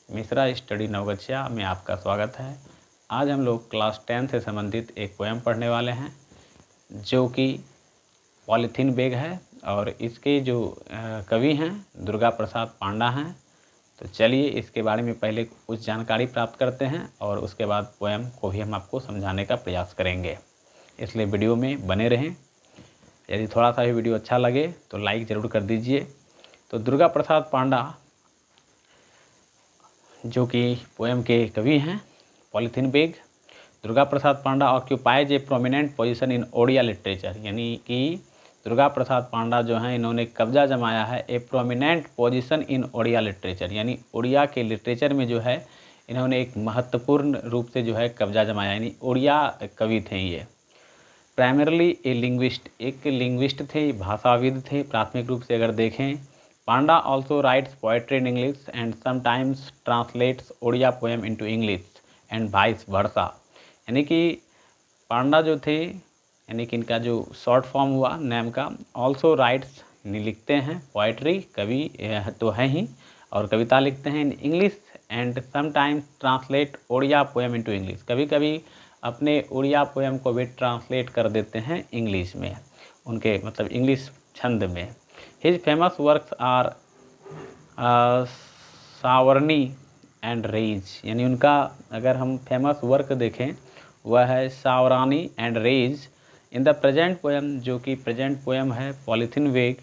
Mishra study Naugachia में आपका स्वागत है। आज हम लोग क्लास 10 से संबंधित एक पोएम पढ़ने वाले हैं जो कि पॉलीथीन बैग है और इसके जो कवि हैं दुर्गा प्रसाद पांडा हैं। तो चलिए इसके बारे में पहले कुछ जानकारी प्राप्त करते हैं और उसके बाद पोएम को भी हम आपको समझाने का प्रयास करेंगे, इसलिए वीडियो में बने रहें। यदि थोड़ा सा भी वीडियो अच्छा लगे तो लाइक ज़रूर कर दीजिए। तो दुर्गा प्रसाद पांडा जो कि पोएम के कवि हैं, polythene bag. Durga Prasad Panda occupies A prominent position in Odia literature, यानी कि दुर्गा प्रसाद पांडा जो हैं इन्होंने कब्जा जमाया है ए prominent position in Odia literature, यानी उड़िया के लिटरेचर में जो है इन्होंने एक महत्वपूर्ण रूप से जो है कब्जा जमाया, यानी उड़िया कवि थे ये। प्राइमरली ए लिंग्विस्ट, एक लिंग्विस्ट थे, भाषाविद थे प्राथमिक रूप से अगर देखें। Panda also writes poetry in English and sometimes translates Odia poem into English and vice versa, यानी कि पांडा जो थे, यानी कि इनका जो शॉर्ट फॉर्म हुआ नेम का, ऑल्सो राइट्स यानी लिखते हैं, पोएट्री कवि तो है ही और कविता लिखते हैं इन English and sometimes translate Odia poem into English, कभी कभी अपने उड़िया पोएम को भी ट्रांसलेट कर देते हैं इंग्लिश में, उनके मतलब इंग्लिश छंद में। His famous works are sovereign and rage, यानी उनका अगर हम फेमस वर्क देखें वह है sovereign and rage. In the present poem, जो कि प्रेजेंट पोएम है polythene bag,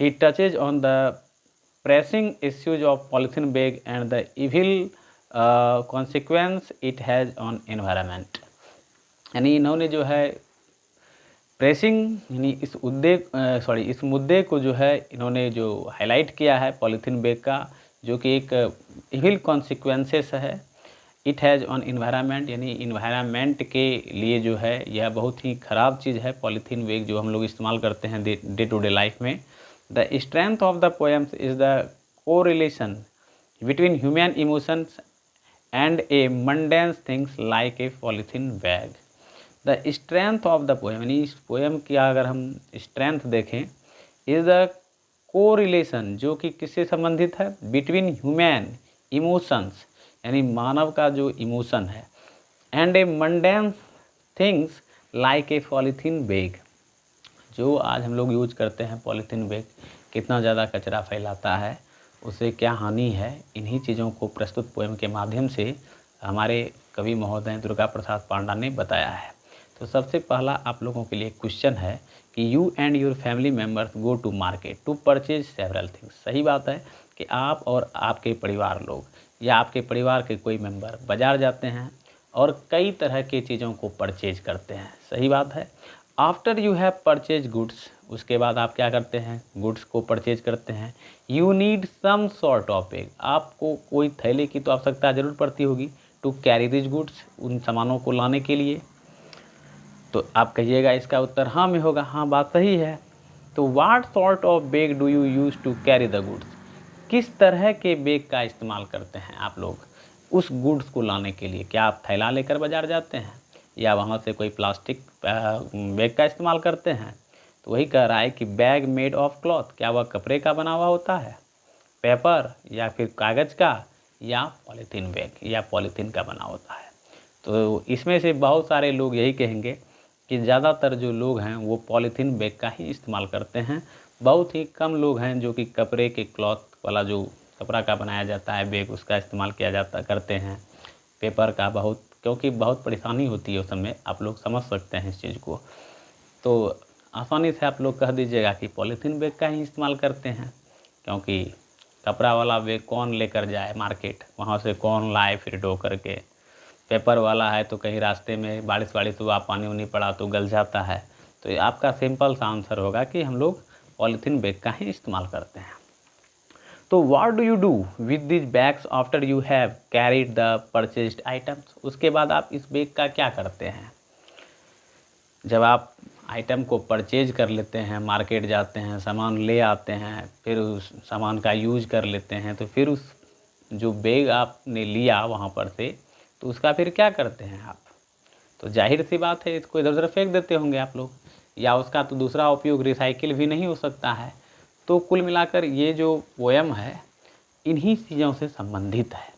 he touches on the pressing issues of polythene bag and the evil consequence it has on environment, यानी इन्होंने जो है प्रेसिंग यानी इस मुद्दे को जो है इन्होंने जो हाईलाइट किया है पॉलीथीन बैग का, जो कि एक इविल कॉन्सिक्वेंसेस है इट हैज़ ऑन इन्वायरमेंट, यानी इन्वायरमेंट के लिए जो है यह बहुत ही ख़राब चीज़ है पॉलीथीन बैग जो हम लोग इस्तेमाल करते हैं डे टू डे लाइफ में। The strength of the poems is the correlation between human emotions and A mundane things like a polythene bag. The strength of the poem, यानी इस पोएम की अगर हम स्ट्रेंथ देखें, इज़ द कोरिलेशन, जो कि किससे संबंधित है, बिटवीन ह्यूमन इमोशंस, यानी मानव का जो इमोशन है, and A mundane things like a polythene bag, जो आज हम लोग यूज करते हैं पॉलीथीन बैग, कितना ज़्यादा कचरा फैलाता है, उससे क्या हानि है, इन्हीं चीज़ों को प्रस्तुत पोएम के माध्यम से हमारे कवि महोदय दुर्गा प्रसाद पांडा ने बताया है। तो सबसे पहला आप लोगों के लिए क्वेश्चन है कि you and your family members go to market to purchase several things. सही बात है कि आप और आपके परिवार लोग या आपके परिवार के कोई मेंबर बाज़ार जाते हैं और कई तरह की चीज़ों को परचेज करते हैं। सही बात है। After you have purchase goods, उसके बाद आप क्या करते हैं, गुड्स को परचेज करते हैं। You need some sort of bag, आपको कोई थैले की तो आवश्यकता ज़रूर पड़ती होगी टू कैरी दिस गुड्स, उन सामानों को लाने के लिए। तो आप कहिएगा इसका उत्तर हाँ में होगा, हाँ बात सही है। तो what sort of bag do you use to carry the goods, किस तरह के बैग का इस्तेमाल करते हैं आप लोग उस गुड्स को लाने के लिए। क्या आप थैला लेकर बाज़ार जाते हैं या वहाँ से कोई प्लास्टिक बैग का इस्तेमाल करते हैं। तो वही कह रहा है कि बैग मेड ऑफ क्लॉथ, क्या वह कपड़े का बना हुआ होता है, पेपर या फिर कागज़ का, या पॉलीथीन बैग या पॉलीथीन का बना होता है। तो इसमें से बहुत सारे लोग यही कहेंगे कि ज़्यादातर जो लोग हैं वो पॉलीथीन बैग का ही इस्तेमाल करते हैं। बहुत ही कम लोग हैं जो कि कपड़े के क्लॉथ वाला जो कपड़ा का बनाया जाता है बैग उसका इस्तेमाल किया जाता करते हैं। पेपर का बहुत, क्योंकि बहुत परेशानी होती है उस समय, आप लोग समझ सकते हैं इस चीज़ को। तो आसानी से आप लोग कह दीजिएगा कि पॉलीथीन बैग का ही इस्तेमाल करते हैं, क्योंकि कपड़ा वाला बैग कौन लेकर जाए मार्केट, वहाँ से कौन लाए फिर ढो करके। पेपर वाला है तो कहीं रास्ते में बारिश हुआ, पानी उनी पड़ा तो गल जाता है। तो आपका सिंपल सा आंसर होगा कि हम लोग पॉलीथीन बैग का ही इस्तेमाल करते हैं। तो what do you do with this bags after you have carried the purchased items, उसके बाद आप इस बैग का क्या करते हैं। जब आप आइटम को परचेज कर लेते हैं, मार्केट जाते हैं, सामान ले आते हैं, फिर उस सामान का यूज कर लेते हैं, तो फिर उस जो बैग आपने लिया वहाँ पर से, तो उसका फिर क्या करते हैं आप। तो जाहिर सी बात है इसको इधर उधर फेंक देते होंगे आप लोग, या उसका तो दूसरा उपयोग रिसाइकिल भी नहीं हो सकता है। तो कुल मिलाकर ये जो पोएम है इन्हीं चीज़ों से संबंधित है।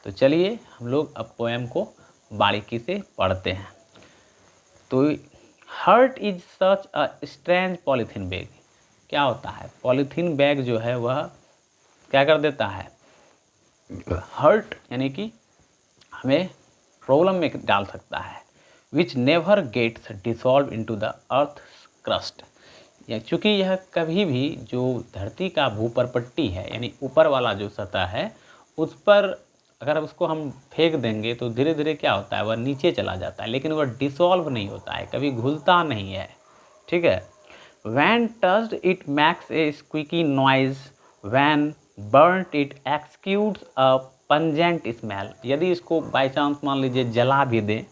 तो चलिए हम लोग अब पोएम को बारीकी से पढ़ते हैं। तो hurt is such a strange polythene bag. क्या होता है, पॉलीथीन बैग जो है वह क्या कर देता है, हर्ट यानी कि हमें प्रॉब्लम में डाल सकता है। Which never gets dissolve into the earth crust, चूँकि यह कभी भी जो धरती का भूपरपट्टी है यानी ऊपर वाला जो सतह है उस पर अगर उसको हम फेंक देंगे तो धीरे धीरे क्या होता है, वह नीचे चला जाता है, लेकिन वह डिसॉल्व नहीं होता है, कभी घुलता नहीं है। ठीक है। When touched it makes a squeaky noise, when burnt it executes a pungent smell. यदि इसको बाई चांस मान लीजिए जला भी दें,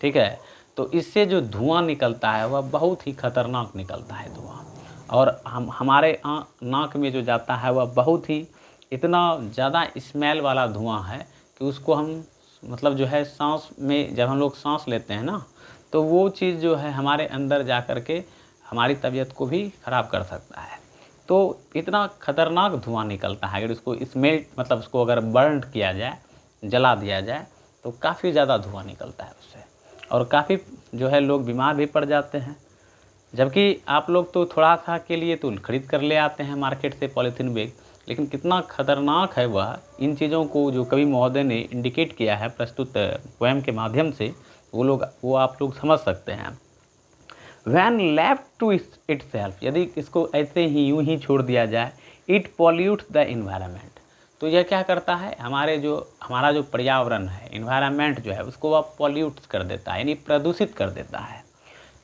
ठीक है, तो इससे जो धुआं निकलता है वह बहुत ही खतरनाक निकलता है धुआं, और हमारे नाक में जो जाता है वह बहुत ही इतना ज़्यादा स्मेल वाला धुआं है कि उसको हम मतलब जो है सांस में जब हम लोग सांस लेते हैं ना, तो वो चीज़ जो है हमारे अंदर जा कर के हमारी तबीयत को भी ख़राब कर सकता है। तो इतना खतरनाक धुआं निकलता है, अगर उसको स्मेल मतलब उसको अगर बर्न किया जाए, जला दिया जाए, तो काफ़ी ज़्यादा धुआं निकलता है उससे, और काफ़ी जो है लोग बीमार भी पड़ जाते हैं। जबकि आप लोग तो थोड़ा सा के लिए तो खरीद कर ले आते हैं मार्केट से पॉलीथीन बैग, लेकिन कितना खतरनाक है वह, इन चीज़ों को जो कवि महोदय ने इंडिकेट किया है प्रस्तुत पोएम के माध्यम से, वो आप लोग समझ सकते हैं। वैन लेफ्ट टू इटसेल्फ, यदि इसको ऐसे ही यूं ही छोड़ दिया जाए, इट पॉल्यूट्स द इन्वायरमेंट, तो यह क्या करता है, हमारा जो पर्यावरण है, इन्वायरमेंट जो है उसको वह पॉल्यूट कर देता है, यानी प्रदूषित कर देता है।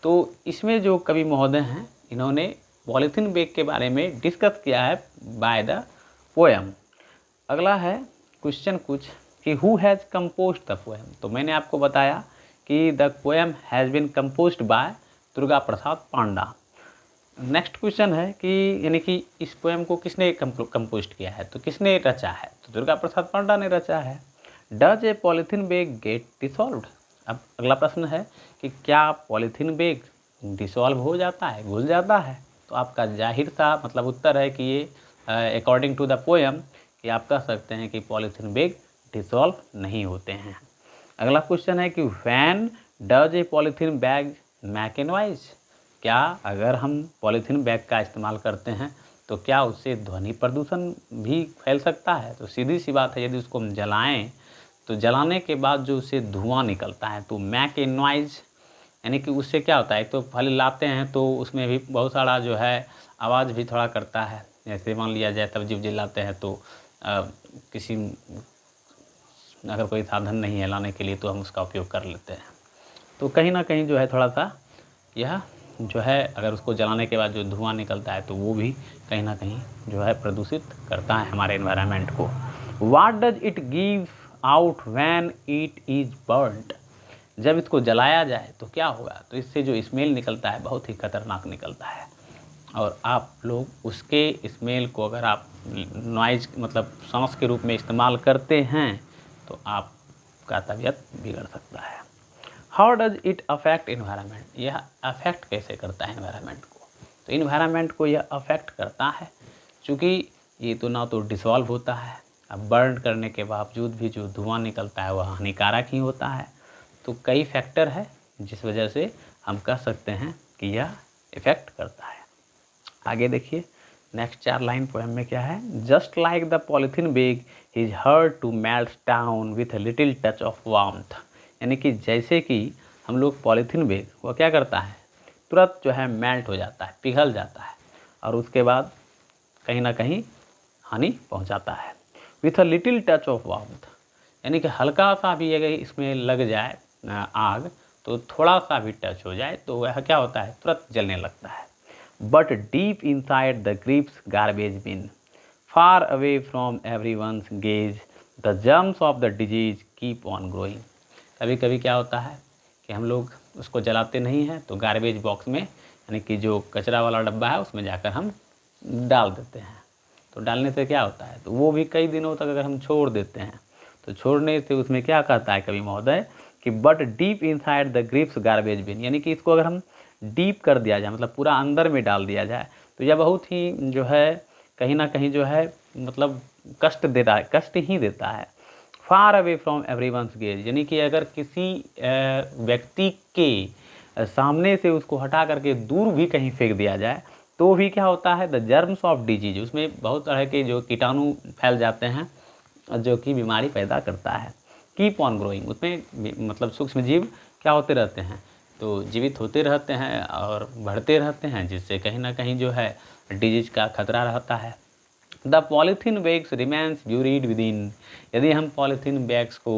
तो इसमें जो कवि महोदय हैं इन्होंने पॉलीथीन बैग के बारे में डिस्कस किया है बाय द पोएम। अगला है क्वेश्चन कुछ कि who has composed the poem. तो मैंने आपको बताया कि the poem has been composed by Durga Prasad Panda. Next question है कि यानी कि इस पोएम को किसने कंपोस्ट किया है, तो किसने रचा है, तो दुर्गा प्रसाद पांडा ने रचा है। Does a polythene bag get dissolved. अब अगला प्रश्न है कि क्या पॉलीथीन बैग डिसॉल्व हो जाता है, घुल जाता है, तो आपका जाहिर सा मतलब उत्तर है कि ये अकॉर्डिंग टू द पोएम कि आप कह सकते हैं कि पॉलीथीन बैग डिसॉल्व नहीं होते हैं। अगला क्वेश्चन है कि when does a polythene bag make a noise. क्या अगर हम पॉलीथीन बैग का इस्तेमाल करते हैं तो क्या उससे ध्वनि प्रदूषण भी फैल सकता है, तो सीधी सी बात है, यदि उसको हम जलाएं तो जलाने के बाद जो उससे धुआं निकलता है तो मेक ए नॉइज, यानी कि उससे क्या होता है, एक तो फल लाते हैं तो उसमें भी बहुत सारा जो है आवाज़ भी थोड़ा करता है। जैसे मान लिया जाए तब जब जलाते हैं तो किसी अगर कोई साधन नहीं है लाने के लिए तो हम उसका उपयोग कर लेते हैं, तो कहीं ना कहीं जो है थोड़ा सा यह जो है अगर उसको जलाने के बाद जो धुआं निकलता है तो वो भी कहीं ना कहीं जो है प्रदूषित करता है हमारे एनवायरनमेंट को। What does it give out when it is burned. जब इसको जलाया जाए तो क्या होगा, तो इससे जो स्मेल निकलता है बहुत ही खतरनाक निकलता है, और आप लोग उसके स्मेल को अगर आप नॉइज मतलब सांस के रूप में इस्तेमाल करते हैं तो आपका तबीयत बिगड़ सकता है। How does it affect environment. यह अफेक्ट कैसे करता है इन्वायरमेंट को, तो इन्वायरमेंट को यह अफेक्ट करता है क्योंकि ये तो ना तो डिसॉल्व होता है, अब बर्न करने के बावजूद भी जो धुआं निकलता है वह हानिकारक ही होता है। तो कई फैक्टर है जिस वजह से हम कह सकते हैं कि यह इफ़ेक्ट करता है। आगे देखिए नेक्स्ट 4 लाइन पोएम में क्या है। Just like the polythene bag is hard to melt down with a little touch of warmth, यानी कि जैसे कि हम लोग पॉलीथीन बैग वो क्या करता है, तुरंत जो है मेल्ट हो जाता है, पिघल जाता है, और उसके बाद कहीं ना कहीं हानि पहुंचाता है। With a little touch of warmth, यानी कि हल्का सा भी अगर इसमें लग जाए आग, तो थोड़ा सा भी टच हो जाए तो वह क्या होता है, तुरंत जलने लगता है। But deep inside the grips garbage bin, far away from every one's gaze, the germs of the disease keep on growing. कभी कभी क्या होता है कि हम लोग उसको जलाते नहीं हैं तो गार्बेज बॉक्स में यानी कि जो कचरा वाला डब्बा है उसमें जाकर हम डाल देते हैं। तो डालने से क्या होता है, तो वो भी कई दिनों तक अगर हम छोड़ देते हैं तो छोड़ने से उसमें क्या कहता है कवि महोदय कि but deep inside the grips garbage bin, यानी कि इसको अगर हम डीप कर दिया जाए मतलब पूरा अंदर में डाल दिया जाए तो यह बहुत ही जो है कहीं ना कहीं जो है मतलब कष्ट ही देता है। फार अवे फ्रॉम एवरीवन्स गेज, यानी कि अगर किसी व्यक्ति के सामने से उसको हटा करके दूर भी कहीं फेंक दिया जाए तो भी क्या होता है, द जर्म्स ऑफ डिजीज, उसमें बहुत तरह के जो कीटाणु फैल जाते हैं जो कि बीमारी पैदा करता है। कीप ऑन ग्रोइंग, उसमें मतलब सूक्ष्म जीव क्या होते रहते हैं, तो जीवित होते रहते हैं और बढ़ते रहते हैं, जिससे कहीं ना कहीं जो है डिजीज का खतरा रहता है। The polythene bags remains buried with in, यदि हम पॉलीथीन बैग्स को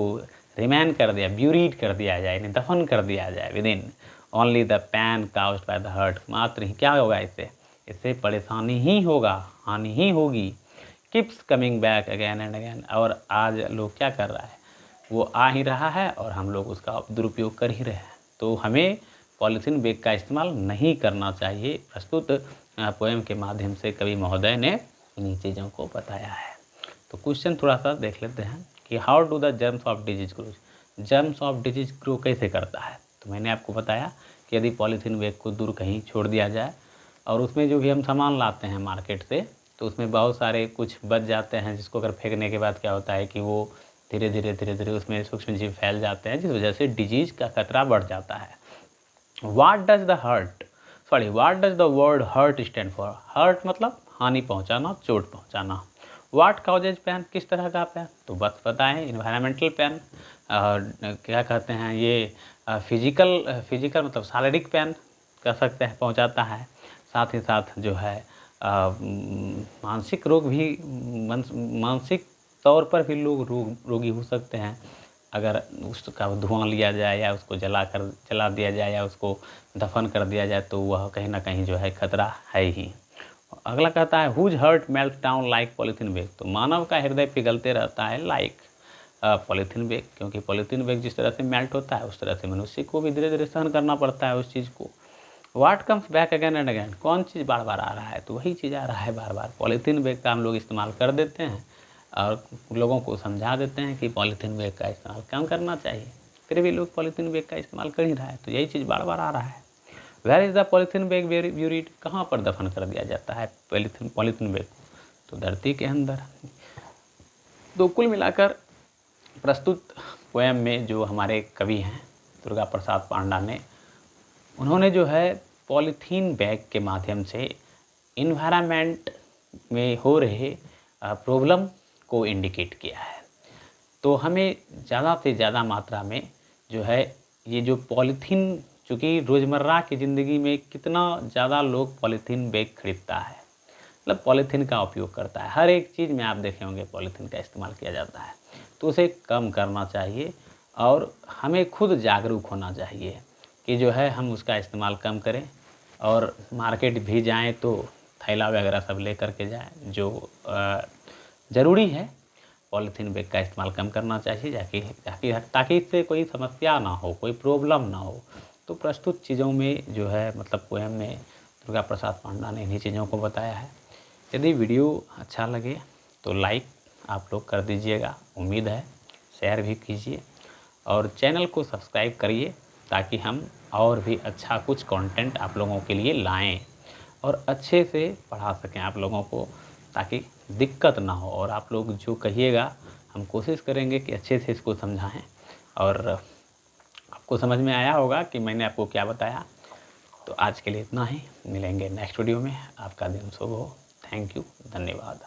रिमेन कर दिया, ब्यूरीड कर दिया जाए, यानी दफन कर दिया जाए within only the pain caused by the hurt, मात्र ही क्या होगा, इससे परेशानी ही होगा, हानि ही होगी। Keeps coming back again and again, और आज लोग क्या कर रहा है, वो आ ही रहा है और हम लोग उसका दुरुपयोग कर ही रहे हैं। तो हमें पॉलीथीन बैग का इस्तेमाल नहीं करना चाहिए। प्रस्तुत पोएम के माध्यम से कवि महोदय ने इन्हीं चीज़ों को बताया है। तो क्वेश्चन थोड़ा सा देख लेते हैं कि how do the germs of disease grow, germs of disease grow कैसे करता है। तो मैंने आपको बताया कि यदि पॉलीथीन बैग को दूर कहीं छोड़ दिया जाए और उसमें जो भी हम सामान लाते हैं मार्केट से, तो उसमें बहुत सारे कुछ बच जाते हैं, जिसको अगर फेंकने के बाद क्या होता है कि वो धीरे धीरे उसमें सूक्ष्म जीव फैल जाते हैं, जिस वजह से डिजीज का खतरा बढ़ जाता है। What does the word hurt stand for, hurt मतलब हानि पहुंचाना, चोट पहुंचाना। वाट काउजेज पेन, किस तरह का पेन, तो बस बताएं, इन्वायरमेंटल पेन, क्या कहते हैं ये फिजिकल मतलब शारीरिक पेन कह सकते हैं, पहुंचाता है। साथ ही साथ जो है मानसिक रोग भी, मानसिक तौर पर भी लोग रोगी हो सकते हैं अगर उसका धुआं लिया जाए या उसको जला दिया जाए या उसको दफन कर दिया जाए, तो वह कहीं ना कहीं जो है खतरा है ही। अगला कहता है whose hurt melt down like polythene bag, तो मानव का हृदय पिघलते रहता है लाइक पॉलीथीन बैग, क्योंकि पॉलीथीन बैग जिस तरह से मेल्ट होता है उस तरह से मनुष्य को भी धीरे धीरे सहन करना पड़ता है उस चीज़ को। वाट comes back again and again, कौन चीज़ बार बार आ रहा है, तो वही चीज़ आ रहा है बार बार। पॉलीथीन बैग का हम लोग इस्तेमाल कर देते हैं और लोगों को समझा देते हैं कि पॉलीथीन बैग का इस्तेमाल कम करना चाहिए, फिर भी लोग पॉलीथीन बैग का इस्तेमाल कर ही रहा है, तो यही चीज़ बार बार आ रहा है। Where is the polythene bag buried, कहाँ पर दफन कर दिया जाता है पॉलीथीन बैग को, तो धरती के अंदर। तो कुल मिलाकर प्रस्तुत पोएम में जो हमारे कवि हैं दुर्गा प्रसाद पांडा ने, उन्होंने जो है पॉलीथीन बैग के माध्यम से इन्वायरमेंट में हो रहे प्रॉब्लम को इंडिकेट किया है। तो हमें ज़्यादा से ज़्यादा मात्रा में जो है ये जो पॉलीथीन, चूँकि रोज़मर्रा की ज़िंदगी में कितना ज़्यादा लोग पॉलीथीन बैग खरीदता है, मतलब पॉलीथीन का उपयोग करता है, हर एक चीज़ में आप देखे होंगे पॉलीथीन का इस्तेमाल किया जाता है, तो उसे कम करना चाहिए और हमें खुद जागरूक होना चाहिए कि जो है हम उसका इस्तेमाल कम करें और मार्केट भी जाएं तो थैला वगैरह सब ले करके जाएं, जो ज़रूरी है। पॉलीथीन बैग का इस्तेमाल कम करना चाहिए ताकि इससे कोई समस्या ना हो, कोई प्रॉब्लम ना हो। तो प्रस्तुत चीज़ों में जो है मतलब पोएम में दुर्गा प्रसाद पांडा ने इन्हीं चीज़ों को बताया है। यदि वीडियो अच्छा लगे तो लाइक आप लोग कर दीजिएगा, उम्मीद है शेयर भी कीजिए और चैनल को सब्सक्राइब करिए ताकि हम और भी अच्छा कुछ कंटेंट आप लोगों के लिए लाएं और अच्छे से पढ़ा सकें आप लोगों को, ताकि दिक्कत ना हो। और आप लोग जो कहिएगा हम कोशिश करेंगे कि अच्छे से इसको समझाएं और आपको समझ में आया होगा कि मैंने आपको क्या बताया। तो आज के लिए इतना ही, मिलेंगे नेक्स्ट वीडियो में। आपका दिन शुभ हो। थैंक यू, धन्यवाद।